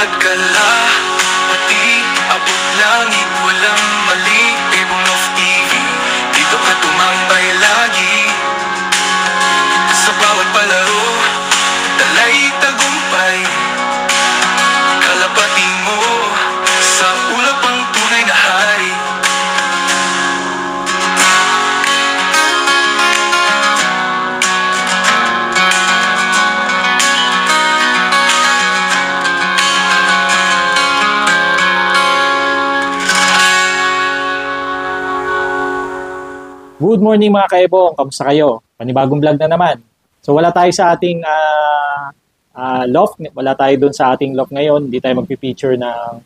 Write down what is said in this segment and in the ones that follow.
Nagkala, pati abot langit, walang mali. Ebong of TV, dito ka tumambay lagi. Sa bawat palaro, dalay tagumpay. Kalapati mo, sa ulap ang tunay na hari. Good morning mga kaebong, kamusta kayo? Panibagong vlog na naman. So wala tayo sa ating loft, wala tayo doon sa ating loft ngayon. Hindi tayo magpi-feature ng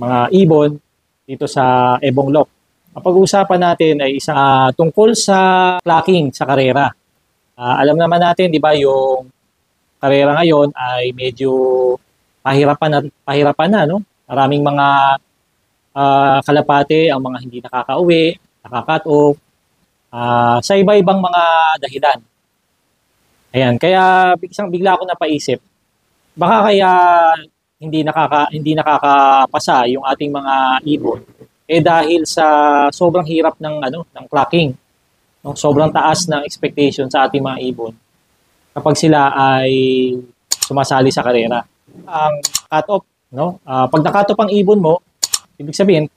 mga ibon dito sa Ebong Loft. Ang pag-uusapan natin ay isang tungkol sa clocking sa karera. Alam naman natin, di ba, yung karera ngayon ay medyo pahirapan na, no? Maraming mga kalapate ang mga hindi nakakauwi, nakakat off, sa iba-ibang mga dahilan. Ayan, kaya bigla ako napaisip, baka kaya hindi nakakapasa yung ating mga ibon dahil sa sobrang hirap ng clocking, no? Sobrang taas ng expectation sa ating mga ibon kapag sila ay sumasali sa karera. Ang cut-off, no? Pag na-cut-off ang ibon mo, ibig sabihin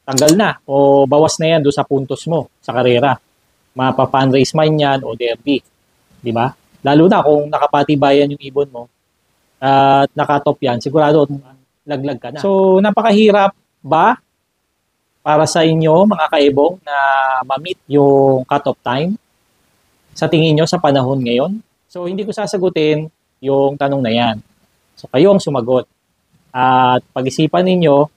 tanggal na o bawas na yan doon sa puntos mo sa karera. Mapa-fundraise man yan o derby. Di ba? Lalo na kung nakapatibayan yung ibon mo at nakatop yan, sigurado laglag ka na. So, napakahirap ba para sa inyo mga kaebong na ma-meet yung cut-off time sa tingin nyo sa panahon ngayon? So, hindi ko sasagutin yung tanong na yan. So, kayo ang sumagot. At pag-isipan ninyo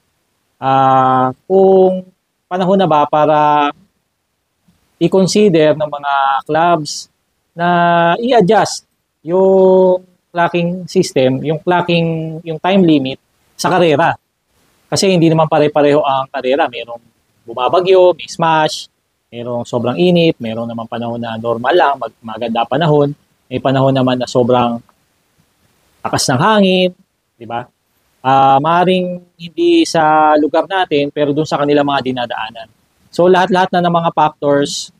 kung panahon na ba para i-consider ng mga clubs na i-adjust yung clocking system, yung time limit sa karera. Kasi hindi naman pare-pareho ang karera. Merong bumabagyo, may smash, merong sobrang init, merong naman panahon na normal lang, maganda panahon, may panahon naman na sobrang lakas ng hangin, di ba? Maaaring hindi sa lugar natin, pero dun sa kanila mga dinadaanan. So, lahat-lahat na ng mga factors,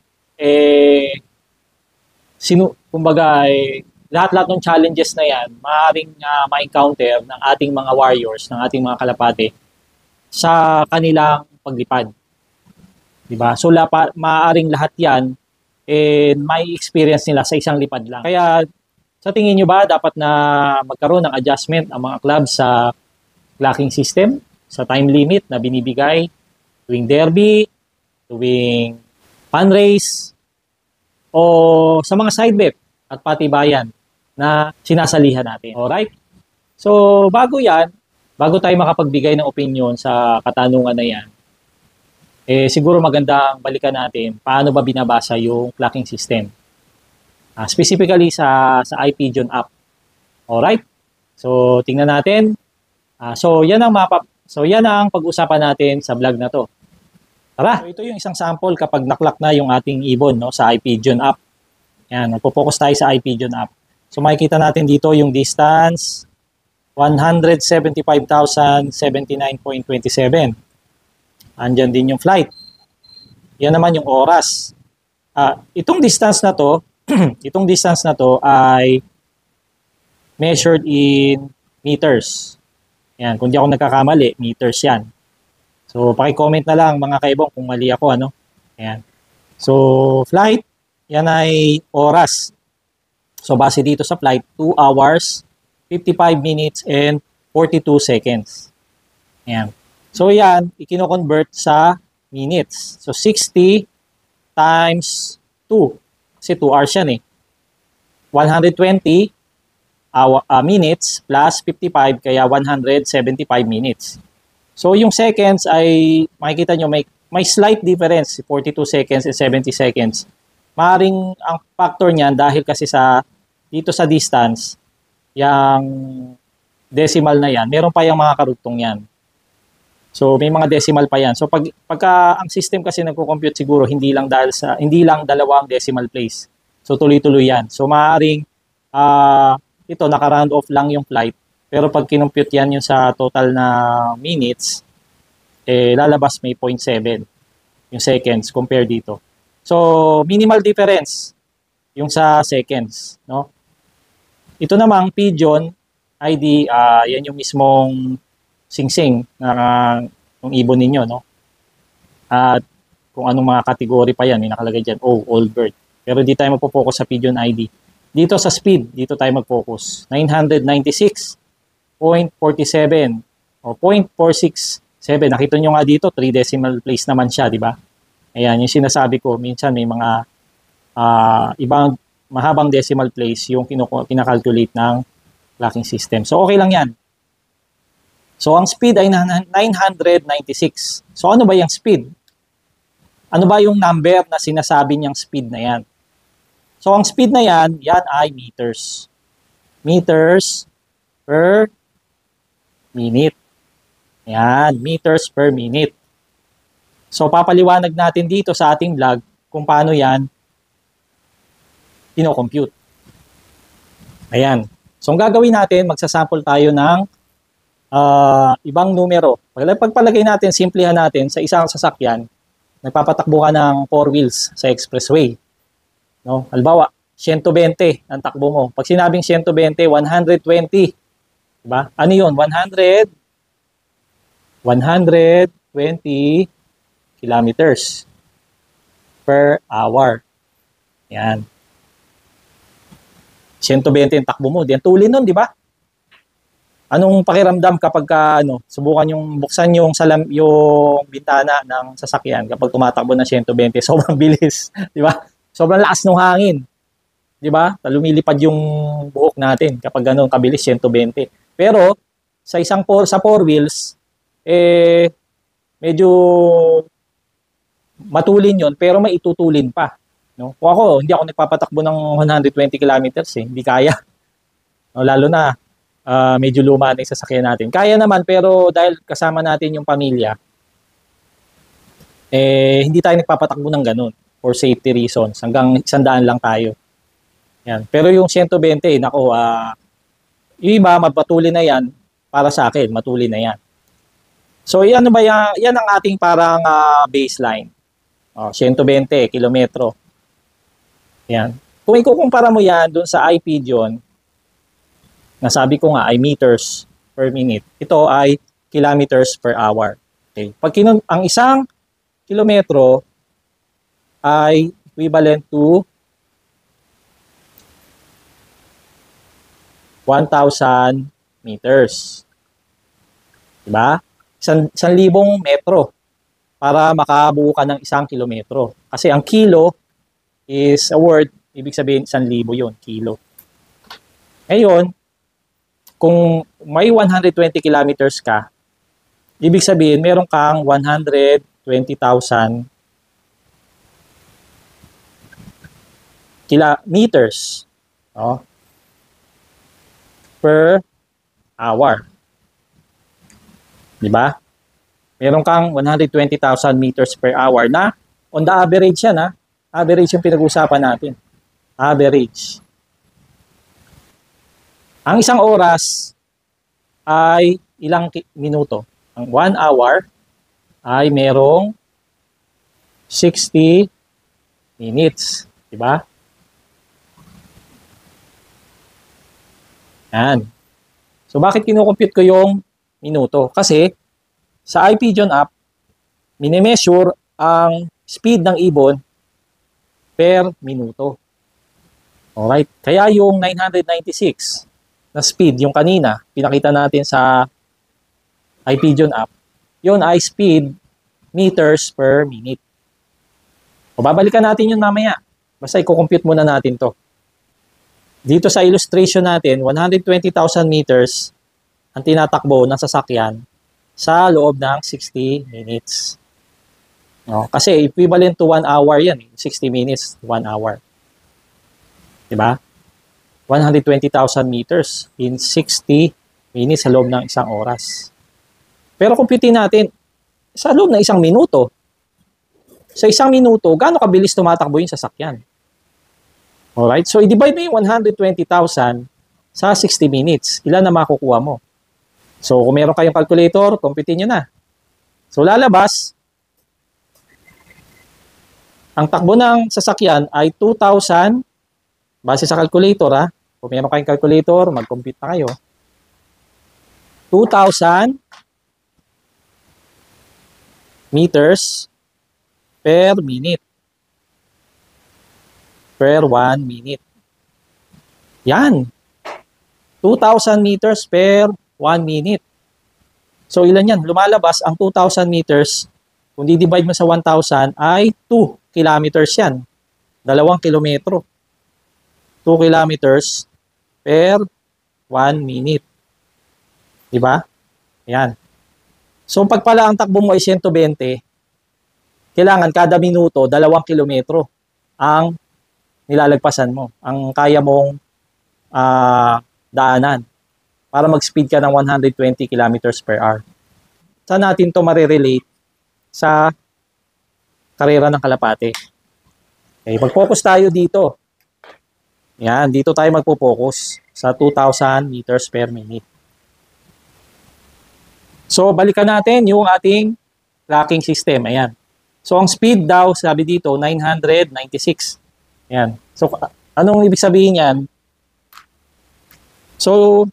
lahat-lahat ng challenges na yan, maaaring ma-encounter ng ating mga warriors, ng ating mga kalapate sa kanilang paglipad. Diba? So, maaaring lahat yan, may experience nila sa isang lipad lang. Kaya, sa tingin nyo ba, dapat na magkaroon ng adjustment ang mga clubs sa clocking system, sa time limit na binibigay tuwing derby, tuwing fundraise, o sa mga side bet at patibayan na sinasalihan natin. Alright? So, bago tayo makapagbigay ng opinion sa katanungan na yan, siguro magandang balikan natin paano ba binabasa yung clocking system. Specifically sa iPigeon app. Alright? So, tingnan natin. So, yan ang pag-usapan natin sa vlog na to. Tara! So, ito yung isang sample kapag naklock na yung ating ibon, no, sa iPigeon app. Yan, magpo-focus tayo sa iPigeon app. So, makikita natin dito yung distance, 175,079.27. Andyan din yung flight. Yan naman yung oras. Itong distance na to, ay measured in meters. Yan, kung di ako nagkakamali, meters yan. So, paki-comment na lang mga kaibong kung mali ako, ano? Ayan. So, flight, yan ay oras. So, base dito sa flight, 2 hours, 55 minutes, and 42 seconds. Ayan. So, yan, ikino-convert sa minutes. So, 60 times 2. Kasi 2 hours yan eh. 120 minutes plus 55, kaya 175 minutes. So, yung seconds ay, makikita nyo, may slight difference, 42 seconds and 70 seconds. Maaring ang factor niyan dahil kasi dito sa distance, yung decimal na yan, meron pa yung mga karugtong yan. So, may mga decimal pa yan. So, pagka ang system kasi nagko-compute siguro, hindi lang dalawang decimal place. So, tuloy-tuloy yan. So, maaaring ito, naka-round off lang yung flight. Pero pag kinumpute yan yung sa total na minutes, lalabas may 0.7 yung seconds compare dito. So, minimal difference yung sa seconds, no? Ito namang Pigeon ID, yan yung mismong singsing ng ibon ninyo, no? At kung anong mga kategory pa yan, may nakalagay dyan, old bird. Pero di tayo magpo-focus sa Pigeon ID. Dito sa speed, dito tayo mag-focus. 996.47 o 0.467. Nakita nyo nga dito, 3 decimal place naman siya, di ba? Ayan, yung sinasabi ko, minsan may mga ibang mahabang decimal place yung kinakalculate ng clocking system. So, okay lang yan. So, ang speed ay 996. So, ano ba yung speed? Ano ba yung number na sinasabi niyang speed na yan? So, ang speed na yan, yan ay meters. Meters per minute. Yan, meters per minute. So, papaliwanag natin dito sa ating vlog kung paano yan pino-compute. Ayan. So, ang gagawin natin, magsasample tayo ng ibang numero. Pagpalagay natin, simplihan natin sa isang sasakyan, nagpapatakbo ka ng 4 wheels sa expressway. No? Halimbawa, 120 ang takbo mo. Pag sinabing 120, 120. Diba? Ano yun? 120 kilometers per hour. Yan. 120 ang takbo mo. Diyan tulin nun, di ba? Anong pakiramdam kapag subukan yung buksan yung bintana ng sasakyan kapag tumatakbo ng 120, sobrang bilis, di ba? Sobrang lakas ng hangin. Di ba? Lumilipad yung buhok natin kapag ganun kabilis 120. Pero sa sa 4 wheels medyo matulin yon pero may itutulin pa, no? Kung ako, hindi ako nagpapatakbo ng 120 kilometers hindi kaya. No, lalo na medyo luma na yung sasakyan natin. Kaya naman, pero dahil kasama natin yung pamilya, hindi tayo nagpapatakbo ng ganun for safety reasons. Hanggang 100 lang tayo. Yan. Pero yung 120, nako, yung iba, magpatuloy na yan para sa akin. Matuloy na yan. So, yan ang ating parang baseline. 120 kilometro. Yan. Kung ikukumpara mo yan dun sa iPigeon, nasabi ko nga ay meters per minute. Ito ay kilometers per hour. Okay. Pag ang isang kilometro ay equivalent to 1,000 meters. Diba? 1,000 metro para makabuo ka ng 1 kilometro. Kasi ang kilo is a word, ibig sabihin 1,000 yun, kilo. Ngayon, kung may 120 kilometers ka, ibig sabihin, meron kang 120,000 kilometers, no? Per hour. Diba? Meron kang 120,000 meters per hour na on the average yan, Average yung pinag-uusapan natin. Average. Ang isang oras ay ilang minuto? Ang 1 hour ay merong 60 minutes. Diba? Yan. So, bakit kinukompute ko yung minuto? Kasi, sa iPigeon app, minimeasure ang speed ng ibon per minuto. Alright? Kaya yung 996 na speed, yung kanina, pinakita natin sa iPigeon app, yun ay speed meters per minute. O babalikan natin yun mamaya. Basta i-compute muna natin to. Dito sa illustration natin, 120,000 meters ang tinatakbo ng sasakyan sa loob ng 60 minutes. No? Kasi equivalent to 1 hour yan. 60 minutes, 1 hour. Diba? 120,000 meters in 60 minutes sa loob ng 1 oras. Pero computein natin, sa loob ng 1 minuto, sa 1 minuto, gaano kabilis tumatakbo yung sasakyan? Alright? So, i-divide mo yung 120,000 sa 60 minutes. Ilan na makukuha mo? So, kung meron kayong calculator, computin nyo na. So, lalabas, ang takbo ng sasakyan ay 2,000, base sa calculator ha. Kung meron kayong calculator, mag-compute na kayo. 2,000 meters per minute. Per 1 minute. Yan. 2,000 meters per 1 minute. So, ilan yan? Lumalabas ang 2,000 meters. Kung di-divide mo sa 1,000 ay 2 kilometers yan. 2 kilometro. 2 kilometers per 1 minute. Diba? Yan. So, pag pala ang takbo mo ay 120, kailangan kada minuto 2 kilometro ang nilalagpasan mo. Ang kaya mong daanan para mag-speed ka ng 120 kilometers per hour. Saan natin to marirelate sa karera ng kalapate? Okay, mag-focus tayo dito. Yan, dito tayo magpo-focus sa 2,000 meters per minute. So, balikan natin yung ating tracking system. Ayan. So, ang speed daw, sabi dito, 996. Ayan. So, anong ibig sabihin yan? So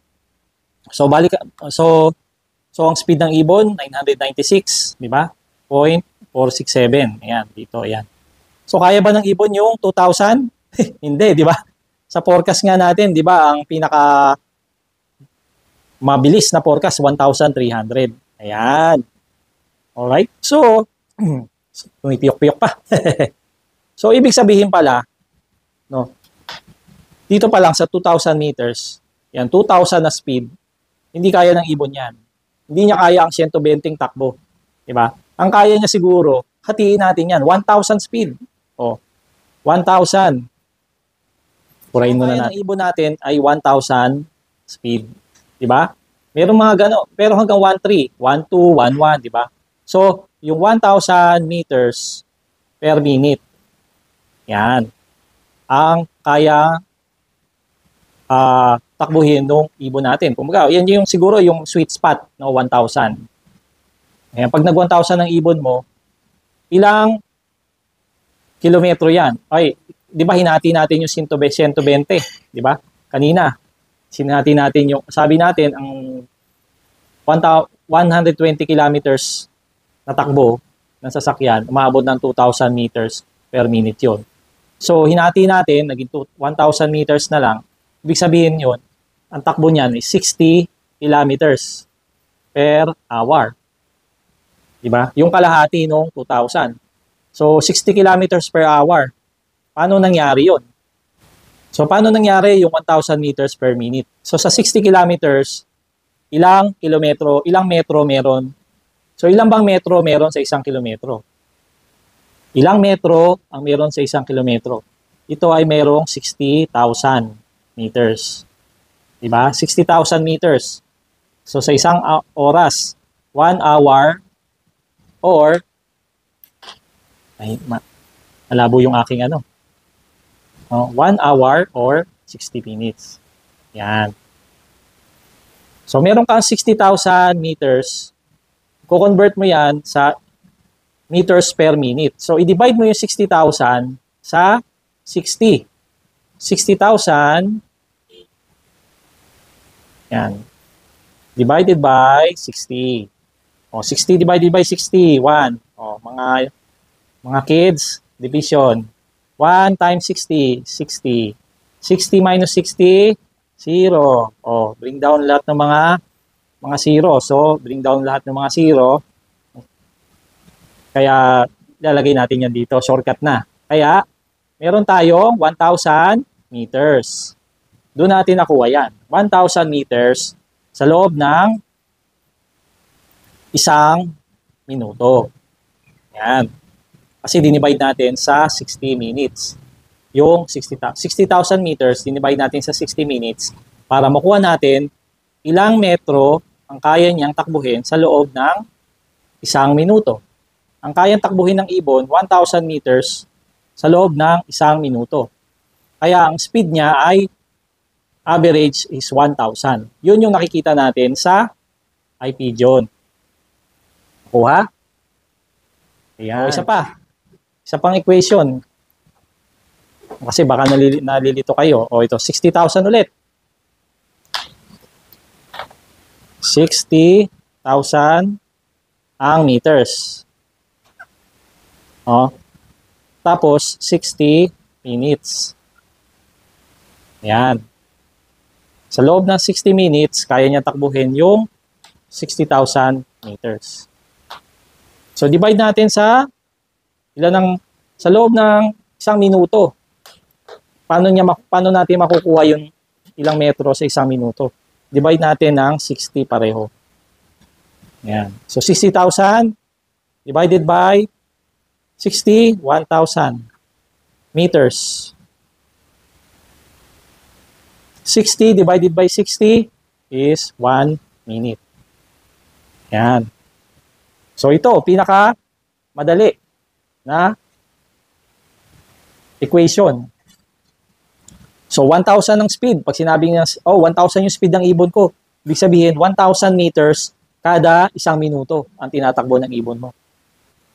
ang speed ng ibon 996, di ba? 0.467. Ayan, dito, ayan. So kaya ba ng ibon yung 2,000? Hindi, di ba? Sa forecast nga natin, di ba, ang pinaka mabilis na forecast 1,300. Ayan. Alright? So, pumipiyok-piyok pa. So ibig sabihin pala, no, dito pa lang sa 2,000 meters, yan, 2,000 na speed, hindi kaya ng ibon yan. Hindi niya kaya ang 120 takbo. Diba? Ang kaya niya siguro, hatiin natin yan, 1,000 speed. O, 1,000. Purahin muna natin. Ang ibon natin ay 1,000 speed. Diba? Meron mga gano'n, pero hanggang 1,3, 1,2, 1,1, diba? So, yung 1,000 meters per minute, yan, ang kaya takbuhin nung ibon natin. Kumbaga, yan yung siguro yung sweet spot na 1,000. Ayan, pag nag 1,000 ng ibon mo, ilang kilometro yan? Ay, di ba hinati natin yung 120, di ba? Kanina, sinati natin yung, sabi natin, ang 120 kilometers na takbo ng sasakyan, umabot ng 2,000 meters per minute yun. So, hinati natin, naging 1,000 meters na lang. Ibig sabihin yun, ang takbo niyan is 60 kilometers per hour. Diba? Yung kalahati nung 2,000. So, 60 kilometers per hour. Paano nangyari yun? So, paano nangyari yung 1,000 meters per minute? So, sa 60 kilometers, ilang metro meron? So, ilang bang metro meron sa 1 kilometro? Ilang metro ang meron sa 1 kilometro? Ito ay merong 60,000 meters. Diba? 60,000 meters. So, sa isang oras, 1 hour or malabo yung aking 1 hour or 60 minutes. Yan. So, meron kang 60,000 meters. Ko-convert mo yan sa meters per minute. So, i-divide mo yung 60,000 sa 60. 60,000 yan. Divided by 60. O, 60 divided by 60, 1. O, mga kids, division. 1 times 60, 60. 60 minus 60, 0. O, bring down lahat ng mga 0. So, bring down lahat ng mga 0. Kaya, lalagay natin yan dito. Shortcut na. Kaya, meron tayong 1,000 meters. Doon natin nakuha yan. 1,000 meters sa loob ng 1 minuto. Yan. Kasi dinivide natin sa 60 minutes. Yung 60,000 meters, dinivide natin sa 60 minutes para makuha natin ilang metro ang kaya niyang takbuhin sa loob ng 1 minuto. Ang kayang takbuhin ng ibon, 1,000 meters sa loob ng 1 minuto. Kaya ang speed niya ay average is 1,000. Yun yung nakikita natin sa IPJON. Kuha? Ayan. Isa pa. Isa pang equation. Kasi baka nalilito kayo. O ito, 60,000 ulit. 60,000 ang meters. O. Tapos, 60 minutes. Ayan. Sa loob ng 60 minutes, kaya niya takbuhin yung 60,000 meters. So, divide natin sa sa loob ng 1 minuto. Paano natin makukuha yung ilang metro sa 1 minuto? Divide natin ng 60 pareho. Ayan. So, 60,000 divided by 60, 1,000 meters. 60 divided by 60 is 1 minute. Ayan. So, ito, pinaka madali na equation. So, 1,000 ang speed. Pag sinabing niya, 1,000 yung speed ng ibon ko. Ibig sabihin, 1,000 meters kada 1 minuto ang tinatakbo ng ibon mo.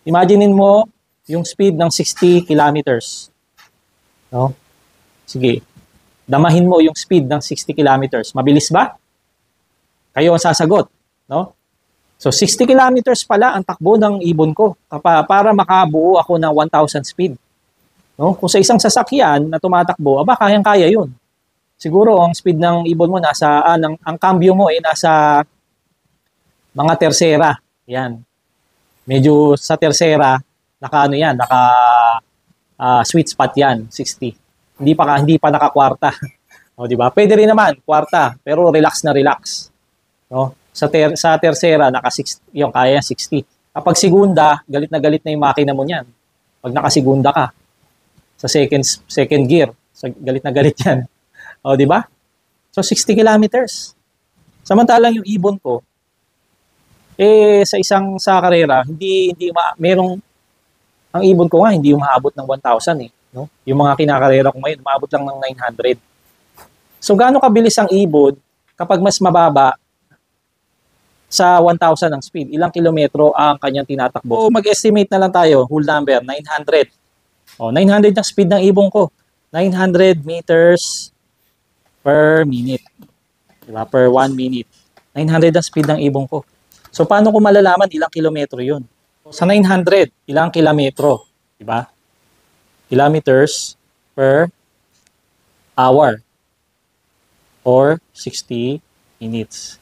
Imaginein mo yung speed ng 60 kilometers. No? Sige. Damahin mo yung speed ng 60 kilometers. Mabilis ba? Kayo ang sasagot. No? So, 60 kilometers pala ang takbo ng ibon ko para makabuo ako ng 1,000 speed. No? Kung sa isang sasakyan na tumatakbo, kayang-kaya yun. Siguro, ang speed ng ibon mo ang cambio mo ay nasa mga tersera. Yan. Medyo sa tersera, naka sweet spot yan, 60. Hindi pa nakakwarta. O, di ba? Pwede rin naman, kwarta, pero relax na relax. No? Sa tersera, yung kaya 60. Kapag segunda, galit na yung makina mo niyan. Pag nakasigunda ka, sa second gear, galit na galit yan. O, di ba? So, 60 kilometers. Samantalang yung ibon ko, sa karera, ang ibon ko nga, hindi umaabot ng 1,000 eh. No? Yung mga kinakarera ko ngayon, umaabot lang ng 900. So, gaano kabilis ang ibon kapag mas mababa sa 1,000 ang speed? Ilang kilometro ang kanyang tinatakbo? So, mag-estimate na lang tayo, whole number, 900. O, 900 ang speed ng ibon ko. 900 meters per minute. Diba? Per 1 minute. 900 ang speed ng ibon ko. So, paano ko malalaman ilang kilometro yun? Sa 900, ilang kilometro? Diba? Kilometers per hour or 60 minutes.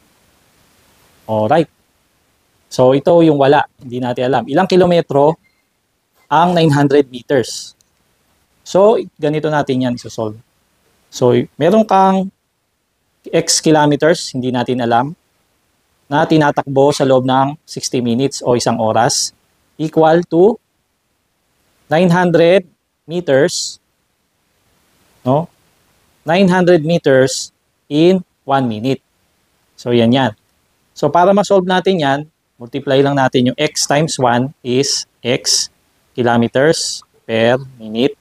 Alright. So, ito yung wala. Hindi natin alam. Ilang kilometro ang 900 meters? So, ganito natin yan isosolve. So, meron kang X kilometers, hindi natin alam, na tinatakbo sa loob ng 60 minutes o 1 oras equal to 900 meters, no? 900 meters in 1 minute. So, yan. So, para ma-solve natin yan, multiply lang natin yung x times 1 is x kilometers per minute.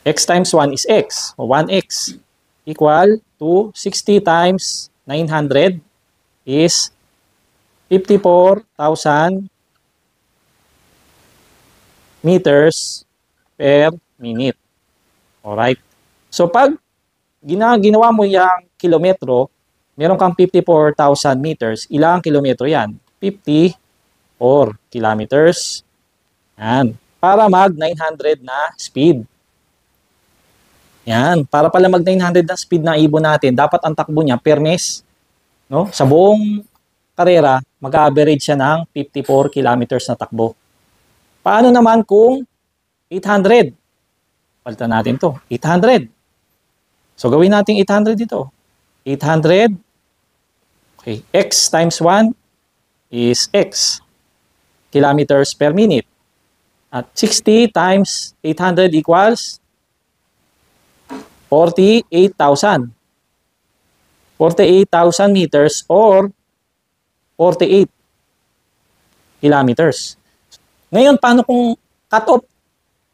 X times 1 is x, o 1x, equal to 60 times 900 is 54,000 meters per minute. Alright. So, pag ginawa mo yung kilometro, meron kang 54,000 meters. Ilang kilometro yan? 54 kilometers. Yan. Para mag 900 na speed. Yan. Para pala mag 900 na speed na ibon natin, dapat ang takbo niya per mes, no? Sa buong karera, mag-average siya ng 54 kilometers na takbo. Paano naman kung 800? Palitan natin to. 800. So, gawin natin 800 dito. 800. Okay. X times 1 is X. Kilometers per minute. At 60 times 800 equals 48,000. 48,000 meters or 48 kilometers. Ngayon, paano kung cut-off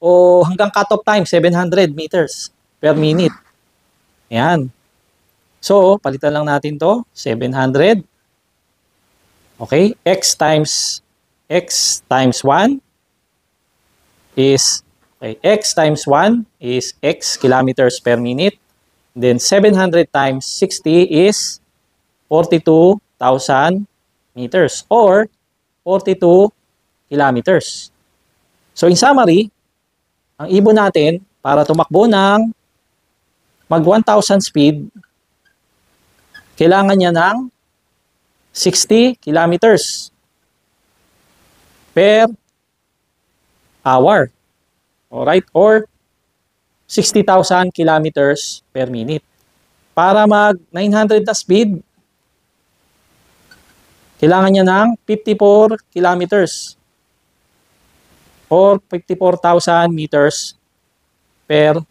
o hanggang cut-off time, 700 meters per minute? Ayan. So, palitan lang natin to. 700. Okay? X times 1 is, okay, X times 1 is X kilometers per minute. Then 700 times 60 is 42,000 meters or 42 kilometers. So in summary, ang ibon natin para tumakbo ng mag 1,000 speed, kailangan niya ng 60 kilometers per hour. Alright? Or 60,000 kilometers per minute. Para mag 900 na speed, kailangan niya ng 54 kilometers or 54,000 meters per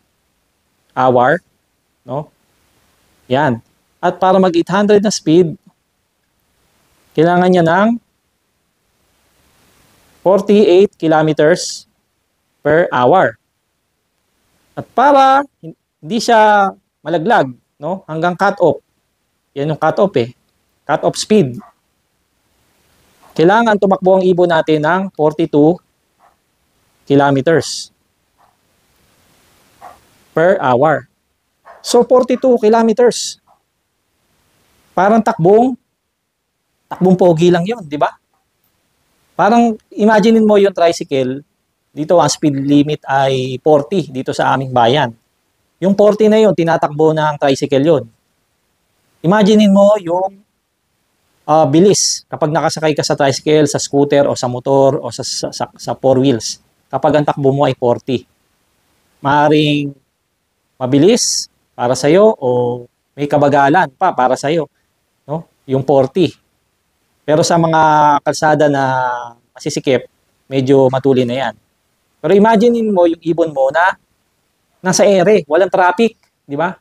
hour, no? Yan. At para mag 800 na speed, kailangan niya ng 48 kilometers per hour. At para hindi siya malaglag, no, hanggang cut-off. Yan yung cut-off eh. Cut-off speed. Kailangan tumakbo ang ibon natin ng 42 kilometers per hour. So 42 kilometers. Parang takbong pogi lang 'yon, di ba? Parang imaginein mo yung tricycle, dito ang speed limit ay 40 dito sa aming bayan. Yung 40 na yun, tinatakbo ng tricycle yun. Imaginein mo yung bilis kapag nakasakay ka sa tricycle, sa scooter o sa motor o sa four wheels. Kapag ang takbo mo ay 40. Maaring mabilis para sa'yo o may kabagalan pa para sa'yo, no? Yung 40. Pero sa mga kalsada na masisikip, medyo matuli na yan. Pero imaginein mo yung ibon mo na nasa ere, walang traffic, di ba?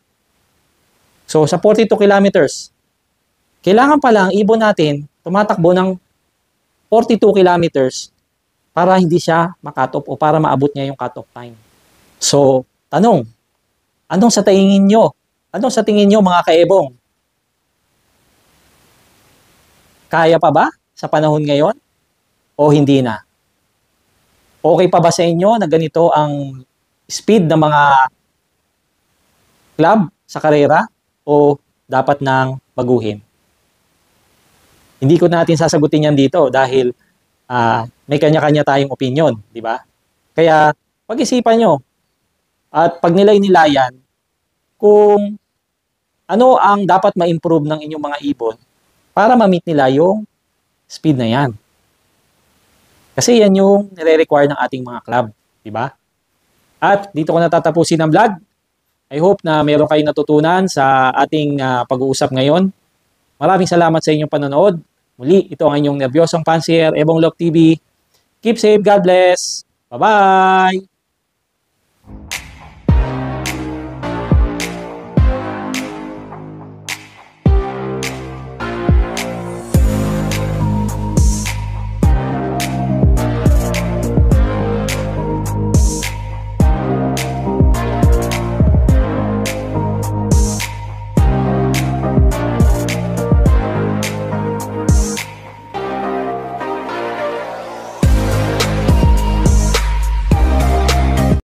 So sa 42 kilometers, kailangan pala ang ibon natin tumatakbo ng 42 kilometers para hindi siya makatop o para maabot niya yung cut-off time. So, tanong, anong sa tingin nyo? Anong sa tingin nyo mga kaebong? Kaya pa ba sa panahon ngayon? O hindi na? Okay pa ba sa inyo na ganito ang speed ng mga club sa karera? O dapat nang baguhin? Hindi ko natin sasagutin yan dito dahil may kanya-kanya tayong opinion, di ba? Kaya pag-isipan nyo at pag nilay-nilayan kung ano ang dapat ma-improve ng inyong mga ibon para ma-meet nila yung speed na yan. Kasi yan yung nire-require ng ating mga club, di ba? At dito ko natatapusin ang vlog. I hope na meron kayong natutunan sa ating pag-uusap ngayon. Maraming salamat sa inyong panonood. Muli, ito ang inyong nervyosong pansier, Ebong Lok TV. Keep safe, God bless. Bye-bye!